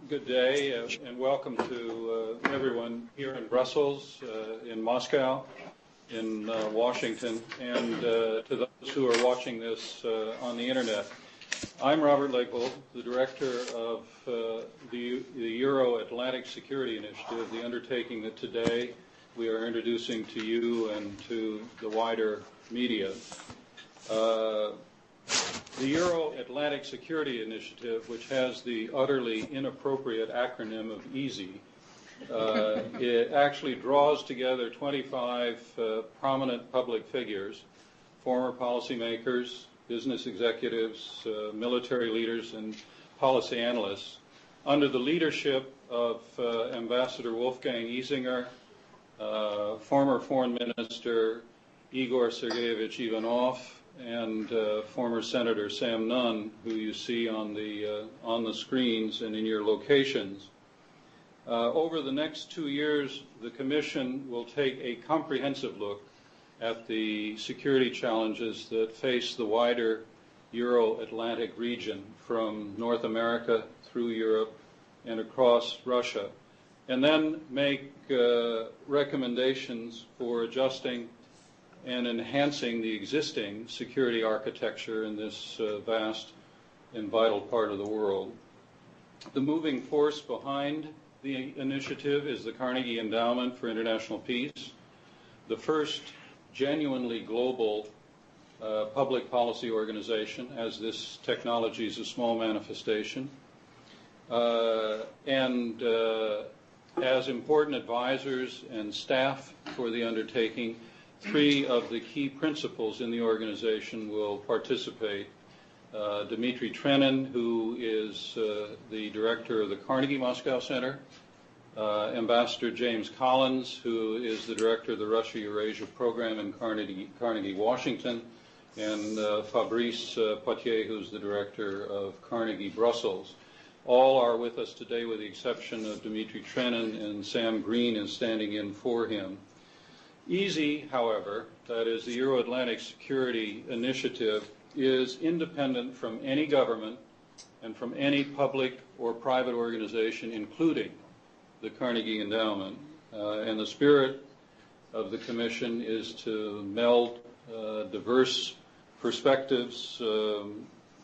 Good day, and welcome to everyone here in Brussels, in Moscow, in Washington, and to those who are watching this on the Internet. I'm Robert Legvold, the director of the EuroAtlantic Security Initiative, the undertaking that today we are introducing to you and to the wider media. The EuroAtlantic Security Initiative, which has the utterly inappropriate acronym of EASI, it actually draws together 25 prominent public figures, former policymakers, business executives, military leaders, and policy analysts, under the leadership of Ambassador Wolfgang Isinger, former Foreign Minister Igor Sergeyevich Ivanov, and former Senator Sam Nunn, who you see on the screens and in your locations. Over the next 2 years, the Commission will take a comprehensive look at the security challenges that face the wider Euro-Atlantic region, from North America through Europe and across Russia, and then make recommendations for adjusting and enhancing the existing security architecture in this vast and vital part of the world. The moving force behind the initiative is the Carnegie Endowment for International Peace, the first genuinely global public policy organization, as this technology is a small manifestation, and as important advisors and staff for the undertaking, 3 of the key principals in the organization will participate. Dmitry Trenin, who is the director of the Carnegie Moscow Center, Ambassador James Collins, who is the director of the Russia-Eurasia program in Carnegie, Washington, and Fabrice Potier, who's the director of Carnegie, Brussels. All are with us today with the exception of Dmitry Trenin, and Sam Green is standing in for him. EASI, however, that is the Euro-Atlantic Security Initiative, is independent from any government and from any public or private organization, including the Carnegie Endowment. And the spirit of the Commission is to meld diverse perspectives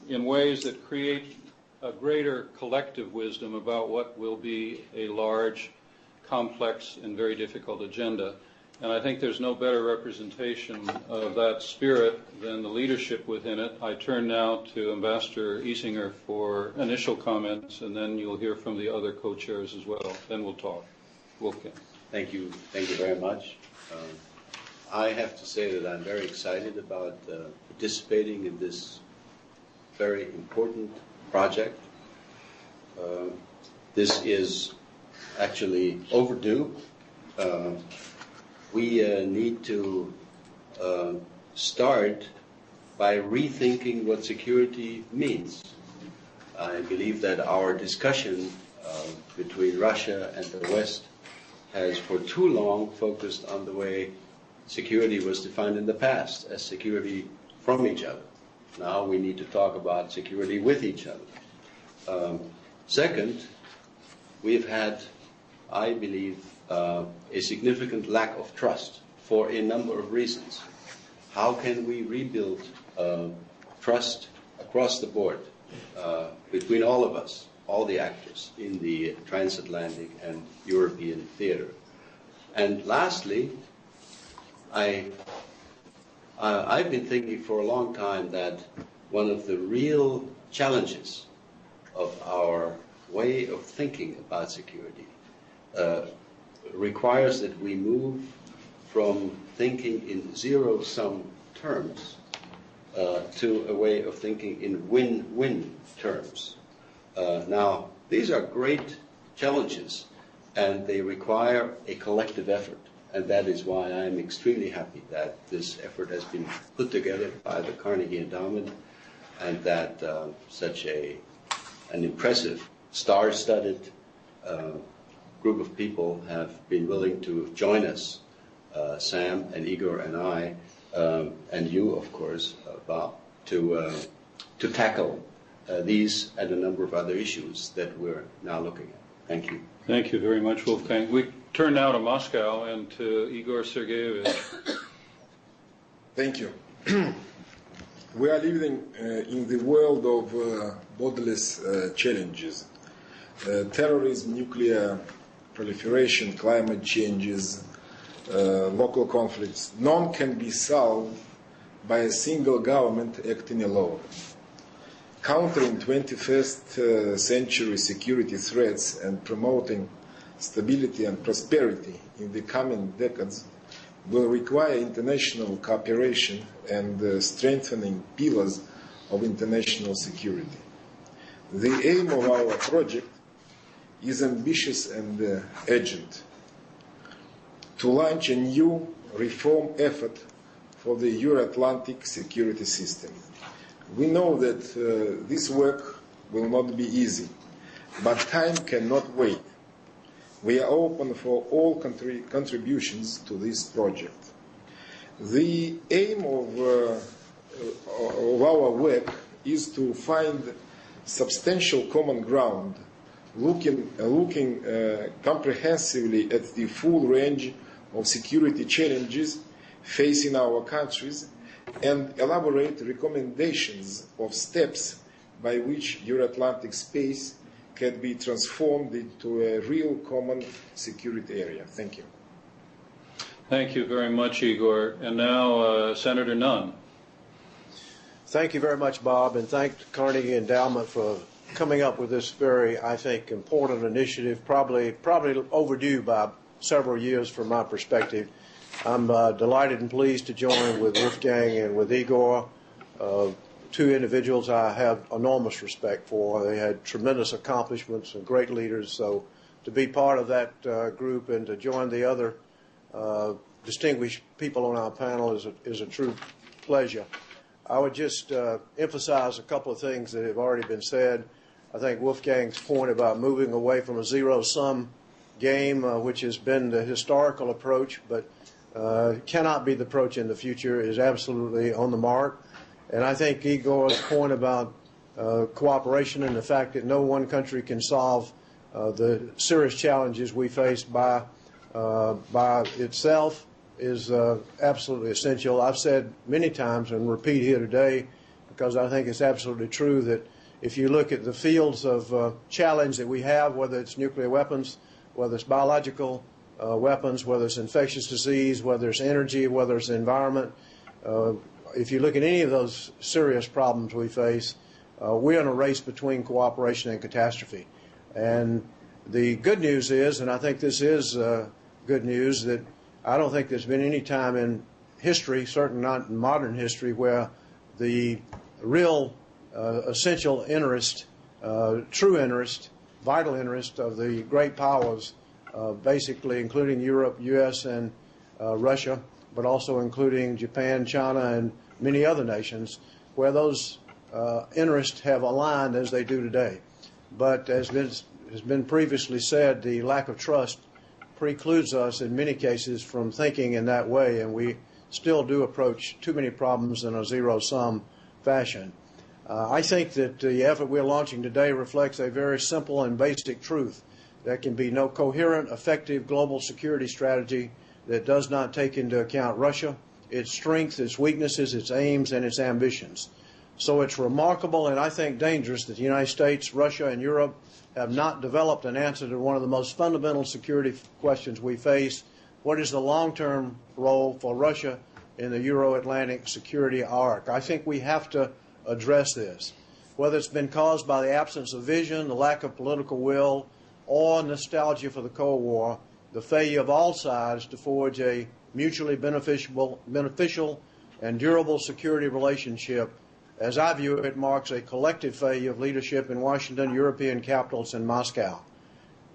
in ways that create a greater collective wisdom about what will be a large, complex, and very difficult agenda. And I think there's no better representation of that spirit than the leadership within it. I turn now to Ambassador Isinger for initial comments, and then you'll hear from the other co-chairs as well. Then we'll talk. Wolfgang. Thank you very much. I have to say that I'm very excited about participating in this very important project. This is actually overdue. We need to start by rethinking what security means. I believe that our discussion between Russia and the West has for too long focused on the way security was defined in the past, as security from each other. Now we need to talk about security with each other. Second, we've had, I believe, a significant lack of trust for a number of reasons. How can we rebuild trust across the board between all of us, all the actors in the transatlantic and European theater? And lastly, I've been thinking for a long time that one of the real challenges of our way of thinking about security requires that we move from thinking in zero-sum terms to a way of thinking in win-win terms. Now, these are great challenges, and they require a collective effort, and that is why I am extremely happy that this effort has been put together by the Carnegie Endowment, and that such an impressive, star-studded group of people have been willing to join us, Sam and Igor and I, and you, of course, Bob, to tackle these and a number of other issues that we're now looking at. Thank you. Thank you very much, Wolfgang. We turn now to Moscow and to Igor Sergeyevich. Thank you. We are living in the world of borderless challenges. Terrorism, nuclear proliferation, climate changes, local conflicts. None can be solved by a single government acting alone. Countering 21st century security threats and promoting stability and prosperity in the coming decades will require international cooperation and strengthening pillars of international security. The aim of our project is ambitious and urgent: to launch a new reform effort for the EuroAtlantic security system. We know that this work will not be easy, but time cannot wait. We are open for all contributions to this project. The aim of our work is to find substantial common ground, looking comprehensively at the full range of security challenges facing our countries, and elaborate recommendations of steps by which Euro-Atlantic space can be transformed into a real common security area. Thank you. Thank you very much, Igor. And now, Senator Nunn. Thank you very much, Bob, and thank the Carnegie Endowment for coming up with this very, I think, important initiative, probably overdue by several years from my perspective. I'm delighted and pleased to join with Wolfgang and with Igor, two individuals I have enormous respect for. They had tremendous accomplishments and great leaders, so to be part of that group and to join the other distinguished people on our panel is a true pleasure. I would just emphasize a couple of things that have already been said. I think Wolfgang's point about moving away from a zero-sum game, which has been the historical approach, but cannot be the approach in the future, is absolutely on the mark. And I think Igor's point about cooperation and the fact that no one country can solve the serious challenges we face by itself is absolutely essential. I've said many times and repeat here today, because I think it's absolutely true, that if you look at the fields of challenge that we have, whether it's nuclear weapons, whether it's biological weapons, whether it's infectious disease, whether it's energy, whether it's environment, if you look at any of those serious problems we face, we're in a race between cooperation and catastrophe. And the good news is, and I think this is good news, that I don't think there's been any time in history, certainly not in modern history, where the real essential interest, true interest, vital interest of the great powers, basically including Europe, U.S., and Russia, but also including Japan, China, and many other nations, where those interests have aligned as they do today. But as has been previously said, the lack of trust precludes us in many cases from thinking in that way, and we still do approach too many problems in a zero-sum fashion. I think that the effort we're launching today reflects a very simple and basic truth. There can be no coherent, effective global security strategy that does not take into account Russia, its strengths, its weaknesses, its aims, and its ambitions. So it's remarkable and I think dangerous that the United States, Russia, and Europe have not developed an answer to one of the most fundamental security questions we face. What is the long-term role for Russia in the Euro-Atlantic security arc? I think we have to address this. Whether it's been caused by the absence of vision, the lack of political will, or nostalgia for the Cold War, the failure of all sides to forge a mutually beneficial and durable security relationship, as I view it, marks a collective failure of leadership in Washington, European capitals, and Moscow.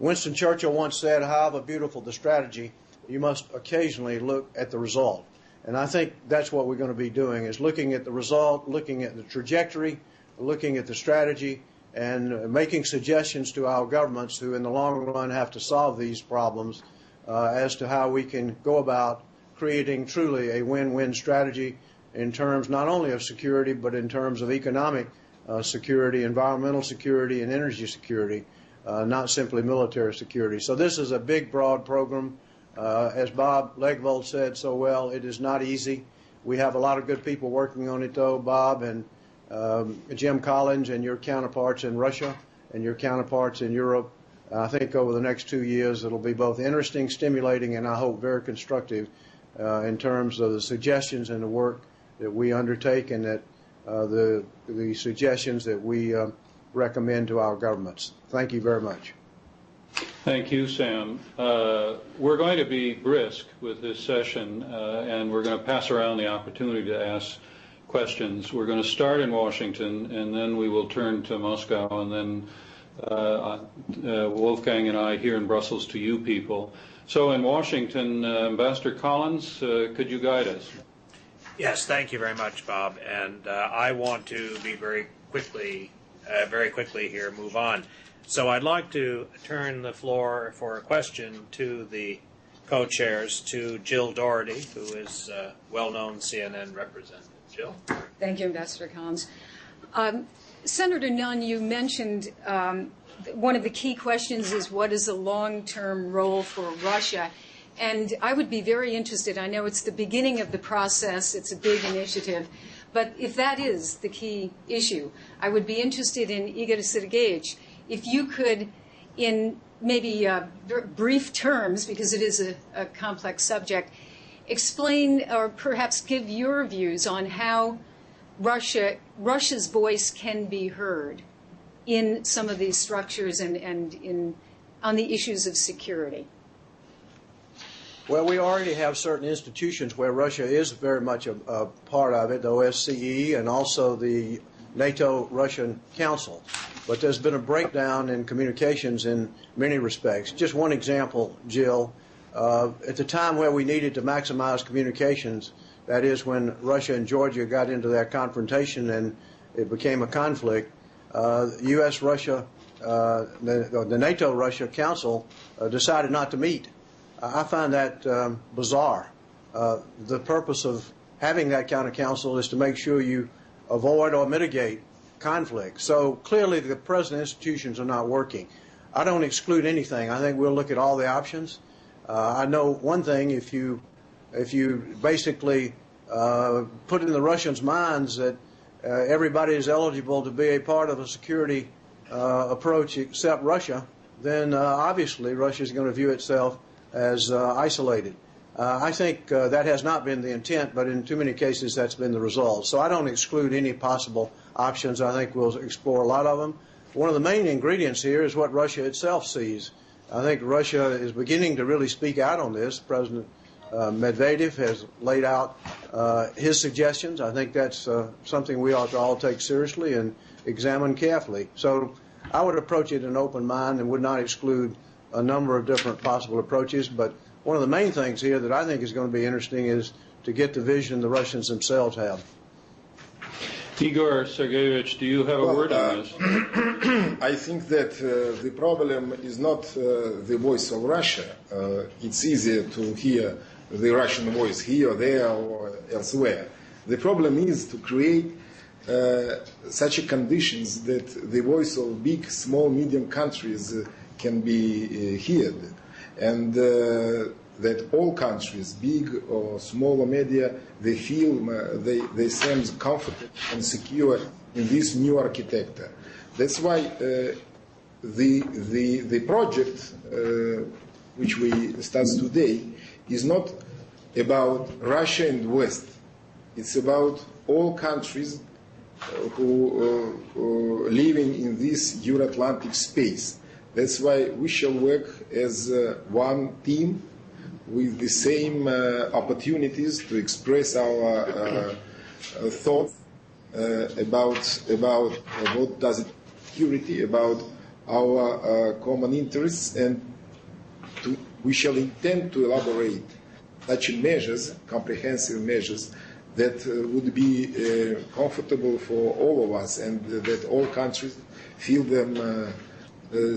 Winston Churchill once said, however beautiful the strategy, you must occasionally look at the result. And I think that's what we're going to be doing, is looking at the result, looking at the trajectory, looking at the strategy, and making suggestions to our governments who in the long run have to solve these problems as to how we can go about creating truly a win-win strategy in terms not only of security but in terms of economic security, environmental security, and energy security, not simply military security. So this is a big, broad program. As Bob Legvold said so well, it is not easy. We have a lot of good people working on it, though, Bob and Jim Collins and your counterparts in Russia and your counterparts in Europe. I think over the next 2 years it'll be both interesting, stimulating, and I hope very constructive in terms of the suggestions and the work that we undertake and that the suggestions that we recommend to our governments. Thank you very much. Thank you, Sam. We're going to be brisk with this session, and we're going to pass around the opportunity to ask questions. We're going to start in Washington, and then we will turn to Moscow, and then Wolfgang and I here in Brussels to you people. So in Washington, Ambassador Collins, could you guide us? Yes, thank you very much, Bob. And I want to be very quickly here, move on. So I'd like to turn the floor for a question to the co-chairs, to Jill Doherty, who is a well-known CNN representative. Jill? Thank you, Ambassador Collins. Senator Nunn, you mentioned one of the key questions is what is the long-term role for Russia? And I would be very interested, I know it's the beginning of the process, it's a big initiative, but if that is the key issue, I would be interested in, Igor Sergeyevich, if you could, in maybe brief terms, because it is a complex subject, explain or perhaps give your views on how Russia's voice can be heard in some of these structures and on the issues of security. Well, we already have certain institutions where Russia is very much a part of it, the OSCE and also the NATO-Russian Council. But there's been a breakdown in communications in many respects. Just one example, Jill, at the time where we needed to maximize communications, that is when Russia and Georgia got into that confrontation and it became a conflict, U.S.-Russia, the NATO-Russia Council decided not to meet. I find that bizarre. The purpose of having that kind of council is to make sure you avoid or mitigate conflict. So clearly the present institutions are not working. I don't exclude anything. I think we'll look at all the options. I know one thing, if you basically put in the Russians' minds that everybody is eligible to be a part of a security approach except Russia, then obviously Russia is going to view itself as isolated. I think that has not been the intent, but in too many cases that's been the result. So I don't exclude any possible options. I think we'll explore a lot of them. One of the main ingredients here is what Russia itself sees. I think Russia is beginning to really speak out on this. President Medvedev has laid out his suggestions. I think that's something we ought to all take seriously and examine carefully. So I would approach it in an open mind and would not exclude a number of different possible approaches. But one of the main things here that I think is going to be interesting is to get the vision the Russians themselves have. Igor Sergeyevich, do you have a word on this? I think that the problem is not the voice of Russia. It's easier to hear the Russian voice here, there, or elsewhere. The problem is to create such conditions that the voice of big, small, medium countries can be heard, and that all countries, big or small or media, they feel they seem comfortable and secure in this new architecture. That's why the project which we start today is not about Russia and West. It's about all countries who living in this EuroAtlantic space. That's why we shall work as one team with the same opportunities to express our thoughts about what does it security, about our common interests, and we shall intend to elaborate such measures, comprehensive measures, that would be comfortable for all of us and that all countries feel them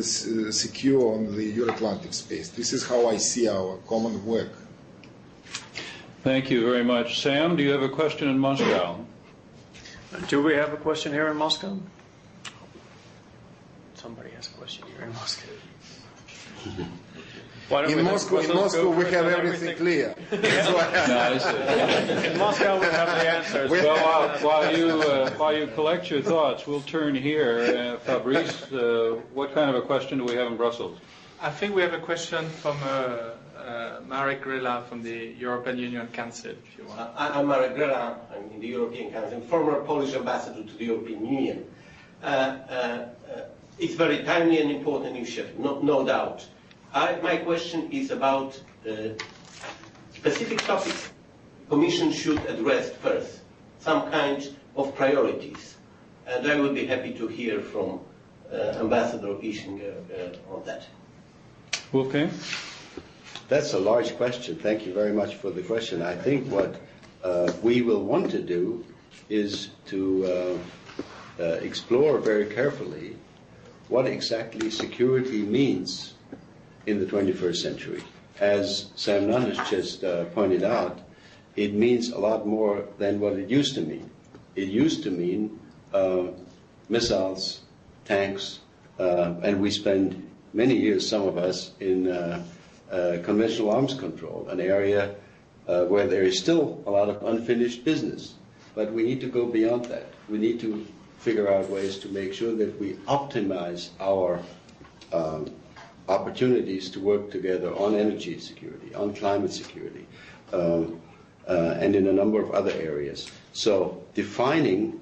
secure on the Euro-Atlantic space. This is how I see our common work. Thank you very much. Sam, do you have a question in Moscow? Do we have a question here in Moscow? ask a question here in Moscow. In Moscow we have everything clear. That's why. No, I see. In Moscow, we have the answers. Well, while you collect your thoughts, we'll turn here. Fabrice, what kind of a question do we have in Brussels? I think we have a question from Marek Grilla from the European Union Council, if you want. I'm Marek Grilla. I'm in the European Council, former Polish ambassador to the European Union. It's very timely and important issue, no doubt. My question is about specific topics the Commission should address first, some kind of priorities. And I would be happy to hear from Ambassador Ischinger on that. Okay. That's a large question. Thank you very much for the question. I think what we will want to do is to explore very carefully what exactly security means in the 21st century. As Sam Nunn has just pointed out, it means a lot more than what it used to mean. It used to mean missiles, tanks, and we spend many years, some of us, in conventional arms control, an area where there is still a lot of unfinished business. But we need to go beyond that. We need to figure out ways to make sure that we optimize our opportunities to work together on energy security, on climate security, and in a number of other areas. So defining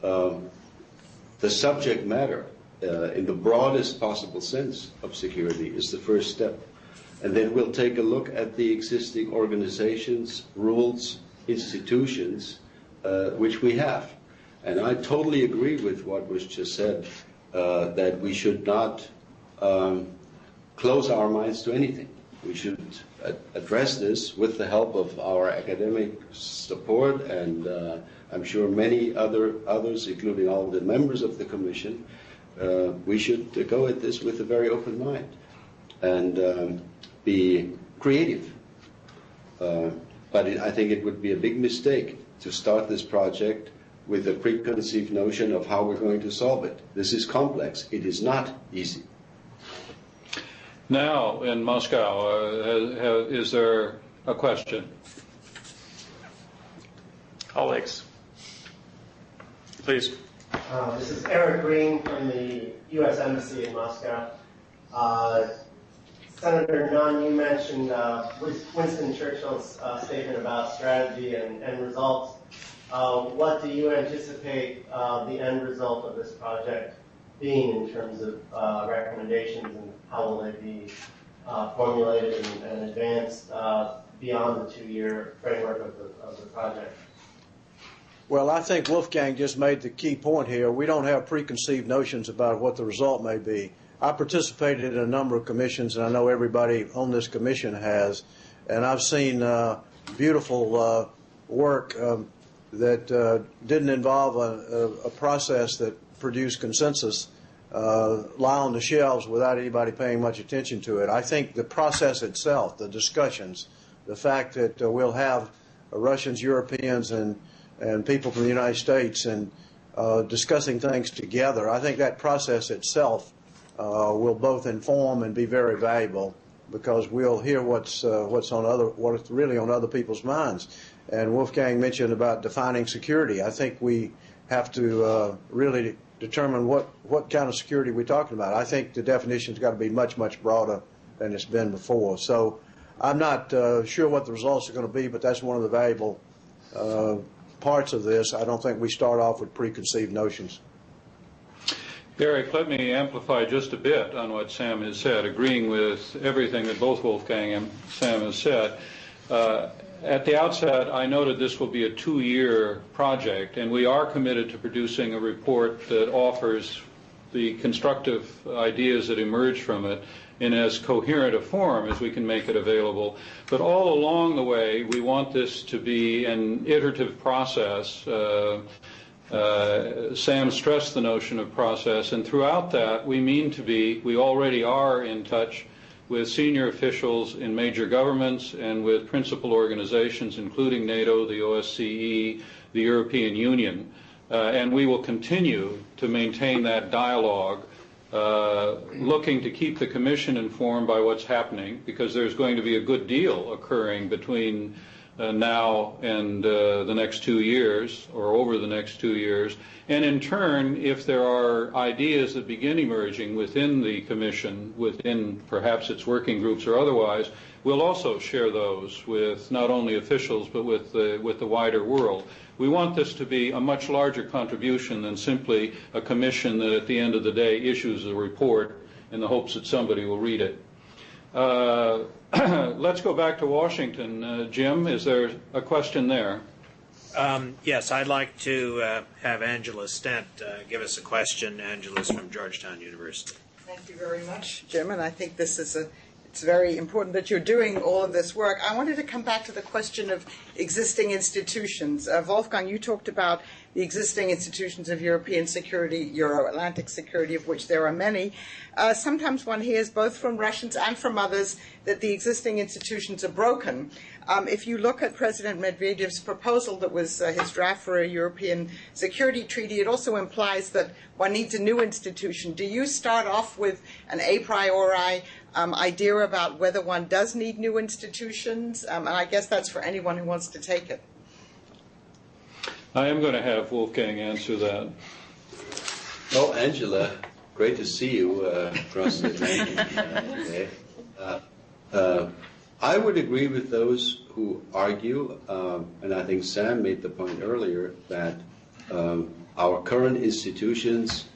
the subject matter in the broadest possible sense of security is the first step. And then we'll take a look at the existing organizations, rules, institutions, which we have. And I totally agree with what was just said, that we should not close our minds to anything. We should address this with the help of our academic support, and I'm sure many others, including all the members of the Commission. We should go at this with a very open mind and be creative. But I think it would be a big mistake to start this project with a preconceived notion of how we're going to solve it. This is complex. It is not easy. Now, in Moscow, is there a question? Colleagues, please. This is Eric Green from the U.S. Embassy in Moscow. Senator Nunn, you mentioned Winston Churchill's statement about strategy and results. What do you anticipate the end result of this project being in terms of recommendations, and how will they be formulated and advanced beyond the 2-year framework of the project? Well, I think Wolfgang just made the key point here. We don't have preconceived notions about what the result may be. I participated in a number of commissions, and I know everybody on this commission has, and I've seen beautiful work that didn't involve a process that produced consensus lie on the shelves without anybody paying much attention to it. I think the process itself, the discussions, the fact that we'll have Russians, Europeans, and people from the United States and discussing things together, I think that process itself will both inform and be very valuable, because we'll hear what's really on other people's minds. And Wolfgang mentioned about defining security. I think we have to really determine what kind of security we're talking about. I think the definition's got to be much, much broader than it's been before. So I'm not sure what the results are going to be, but that's one of the valuable parts of this. I don't think we start off with preconceived notions. Eric, let me amplify just a bit on what Sam has said, agreeing with everything that both Wolfgang and Sam has said. At the outset, I noted this will be a 2-year project, and we are committed to producing a report that offers the constructive ideas that emerge from it in as coherent a form as we can make it available. But all along the way, we want this to be an iterative process. Sam stressed the notion of process, and throughout that, we already are in touch with senior officials in major governments and with principal organizations, including NATO, the OSCE, the European Union. And we will continue to maintain that dialogue looking to keep the Commission informed by what's happening, because there's going to be a good deal occurring between now and the next 2 years, or over the next 2 years. And in turn, if there are ideas that begin emerging within the Commission, within perhaps its working groups or otherwise, we'll also share those with not only officials but with the wider world. We want this to be a much larger contribution than simply a commission that at the end of the day issues a report in the hopes that somebody will read it. Let's go back to Washington. Jim, is there a question there? Yes, I'd like to have Angela Stent give us a question. Angela's from Georgetown University. Thank you very much, Jim, and I think this is it's very important that you're doing all of this work. I wanted to come back to the question of existing institutions. Wolfgang, you talked about the existing institutions of European security, Euro-Atlantic security, of which there are many. Sometimes one hears both from Russians and from others that the existing institutions are broken. If you look at President Medvedev's proposal that was his draft for a European security treaty, it also implies that one needs a new institution. Do you start off with an a priori idea about whether one does need new institutions? And I guess that's for anyone who wants to take it. I am going to have Wolfgang answer that. Oh, Angela, great to see you across the Atlantic today. I would agree with those who argue, and I think Sam made the point earlier, that our current institutions,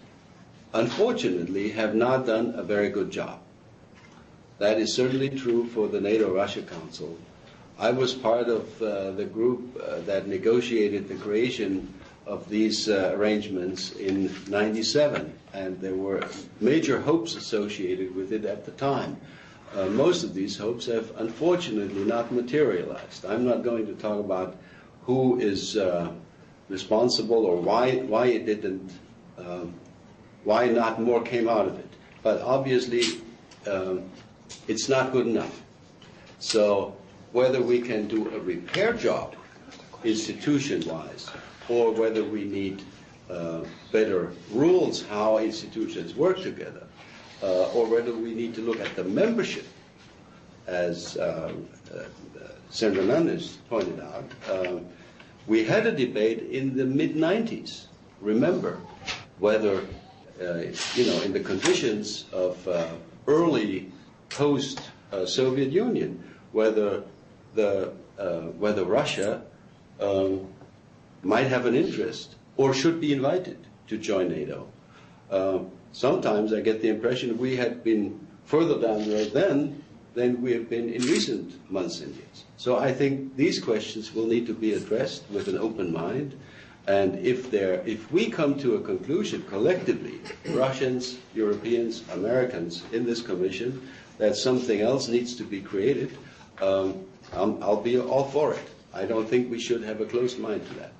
unfortunately, have not done a very good job. That is certainly true for the NATO-Russia Council. I was part of the group that negotiated the creation of these arrangements in '97, and there were major hopes associated with it at the time. Most of these hopes have unfortunately not materialized. I'm not going to talk about who is responsible or why it didn't, why not more came out of it. But obviously, it's not good enough. So whether we can do a repair job institution-wise, or whether we need better rules how institutions work together, or whether we need to look at the membership, as Senator Nunes pointed out. We had a debate in the mid-90s, remember, whether, in the conditions of early post-Soviet Union, whether Russia might have an interest or should be invited to join NATO. Sometimes I get the impression we had been further down the road then than we have been in recent months and years. So I think these questions will need to be addressed with an open mind. And if we come to a conclusion collectively, Russians, Europeans, Americans in this commission, that something else needs to be created, I'll be all for it. I don't think we should have a closed mind to that.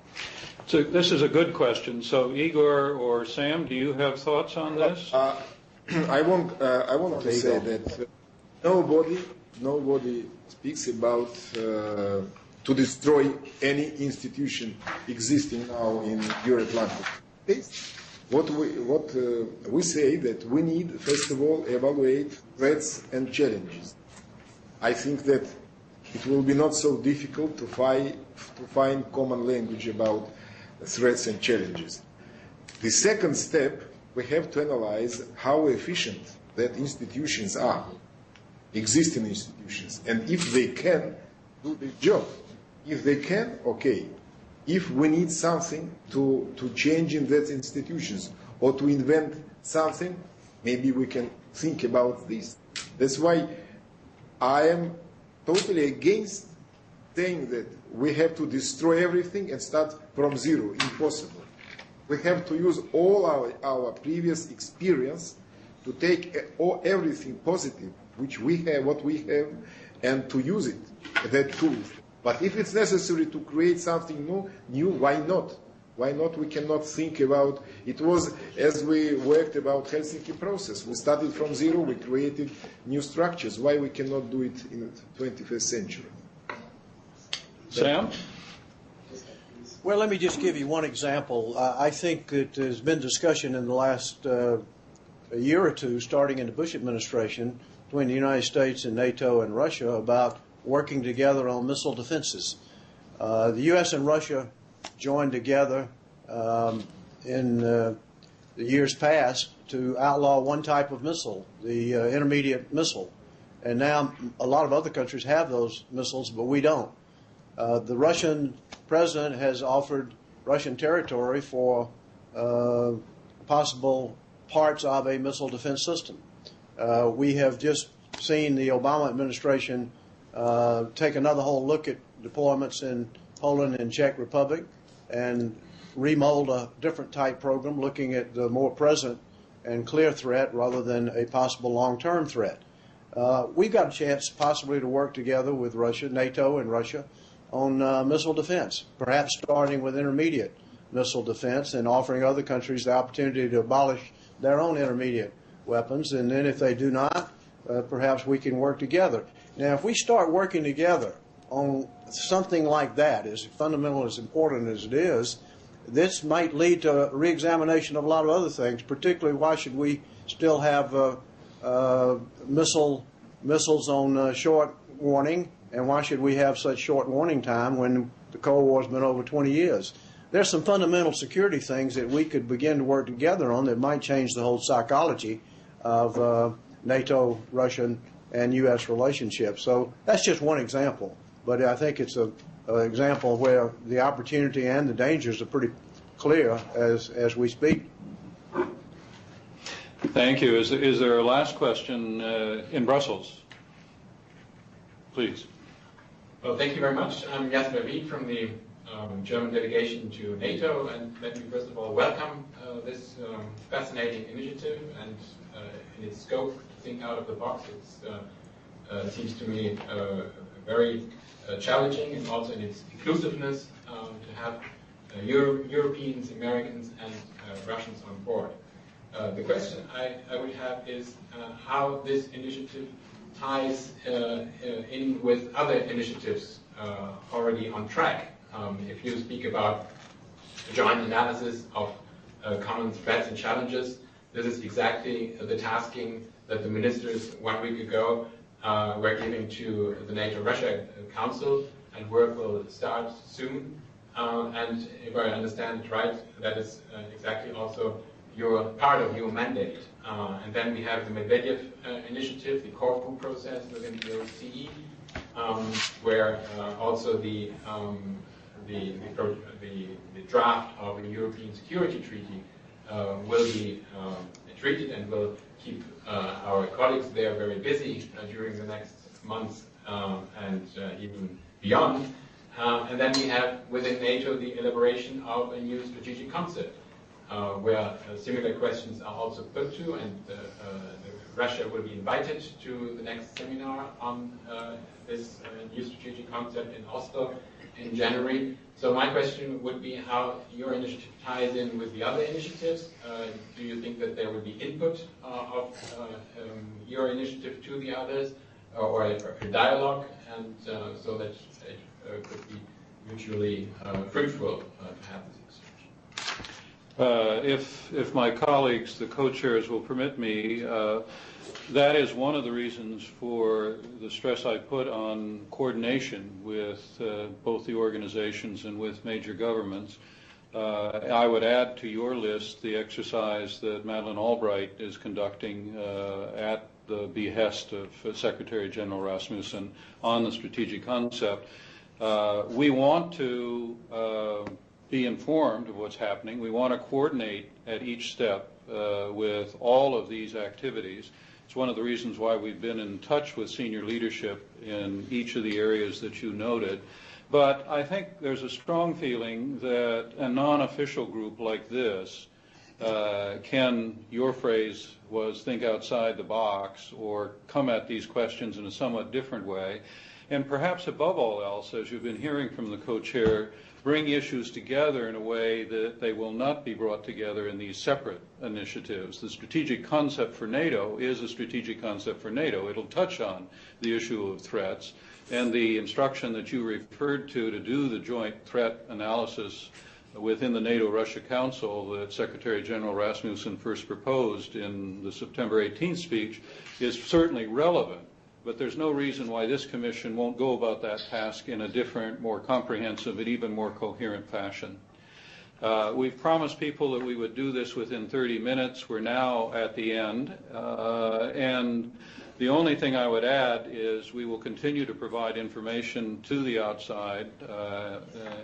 So this is a good question. So Igor or Sam, do you have thoughts on this? I want to say that nobody speaks about to destroy any institution existing now in Euro-Atlantic space. What we say that we need, first of all, evaluate threats and challenges. I think that it will be not so difficult to find common language about threats and challenges. The second step, we have to analyze how efficient that institutions are, existing institutions, and if they can do the job. If they can, okay. If we need something to change in that institutions or to invent something, maybe we can think about this. That's why I am totally against saying that we have to destroy everything and start from zero. Impossible. We have to use all our previous experience to take everything positive which we have, what we have, and to use it, that tool. But if it's necessary to create something new, why not? Why not? We cannot think about, it was as we worked about Helsinki process. We started from zero, we created new structures. Why we cannot do it in the 21st century? Sam? Well, let me just give you one example. I think that there's been discussion in the last a year or two, starting in the Bush administration, between the United States and NATO and Russia about working together on missile defenses. The U.S. and Russia joined together in the years past to outlaw one type of missile, the intermediate missile. And now a lot of other countries have those missiles, but we don't. The Russian president has offered Russian territory for possible parts of a missile defense system. We have just seen the Obama administration take another whole look at deployments in Poland and Czech Republic and remold a different type program looking at the more present and clear threat rather than a possible long-term threat. We've got a chance possibly to work together with Russia, NATO and Russia, on missile defense, perhaps starting with intermediate missile defense and offering other countries the opportunity to abolish their own intermediate weapons. And then if they do not, perhaps we can work together. Now, if we start working together on something like that, as fundamental, as important as it is, this might lead to a reexamination of a lot of other things, particularly why should we still have missiles on short warning, and why should we have such short warning time when the Cold War has been over 20 years? There's some fundamental security things that we could begin to work together on that might change the whole psychology of NATO, Russian, and U.S. relationships. So that's just one example, but I think it's an example where the opportunity and the dangers are pretty clear as we speak. Thank you. Is there a last question in Brussels? Please. Well, thank you very much. I'm Jasper Wieg from the German delegation to NATO, and let me first of all welcome this fascinating initiative and in its scope to think out of the box. It seems to me very challenging, and also in its inclusiveness to have Europeans, Americans, and Russians on board. The question I would have is how this initiative ties in with other initiatives already on track. If you speak about joint analysis of common threats and challenges, this is exactly the tasking that the ministers 1 week ago were giving to the NATO-Russia Council, and work will start soon. And if I understand it right, that is exactly also part of your mandate. And then we have the Medvedev initiative, the Corfu process within the OSCE, where also the draft of a European Security Treaty will be treated and will keep our colleagues there very busy during the next months and even beyond. And then we have within NATO the elaboration of a new strategic concept, where similar questions are also put to, and Russia will be invited to the next seminar on this new strategic concept in Oslo in January. So my question would be how your initiative ties in with the other initiatives. Do you think that there will be input of your initiative to the others, or a dialogue, and so that it could be mutually fruitful to have this exchange? If my colleagues, the co-chairs, will permit me, that is one of the reasons for the stress I put on coordination with both the organizations and with major governments. I would add to your list the exercise that Madeleine Albright is conducting at the behest of Secretary General Rasmussen on the strategic concept. We want to be informed of what's happening. We want to coordinate at each step with all of these activities. It's one of the reasons why we've been in touch with senior leadership in each of the areas that you noted. But I think there's a strong feeling that a non-official group like this can, your phrase was, think outside the box or come at these questions in a somewhat different way. And perhaps above all else, as you've been hearing from the co-chair, bring issues together in a way that they will not be brought together in these separate initiatives. The strategic concept for NATO is a strategic concept for NATO. It'll touch on the issue of threats, and the instruction that you referred to do the joint threat analysis within the NATO-Russia Council that Secretary General Rasmussen first proposed in the September 18th speech is certainly relevant, but there's no reason why this Commission won't go about that task in a different, more comprehensive, and even more coherent fashion. We've promised people that we would do this within 30 minutes. We're now at the end, and the only thing I would add is we will continue to provide information to the outside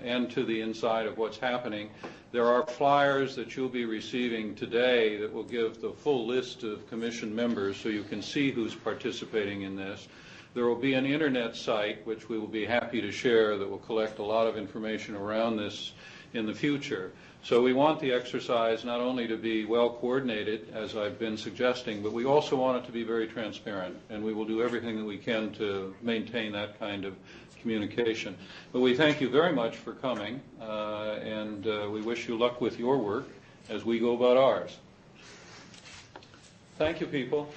and to the inside of what's happening. There are flyers that you'll be receiving today that will give the full list of Commission members so you can see who's participating in this. There will be an internet site which we will be happy to share that will collect a lot of information around this in the future. So we want the exercise not only to be well coordinated, as I've been suggesting, but we also want it to be very transparent, and we will do everything that we can to maintain that kind of communication. But we thank you very much for coming, and we wish you luck with your work as we go about ours. Thank you, people.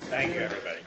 Thank you, everybody.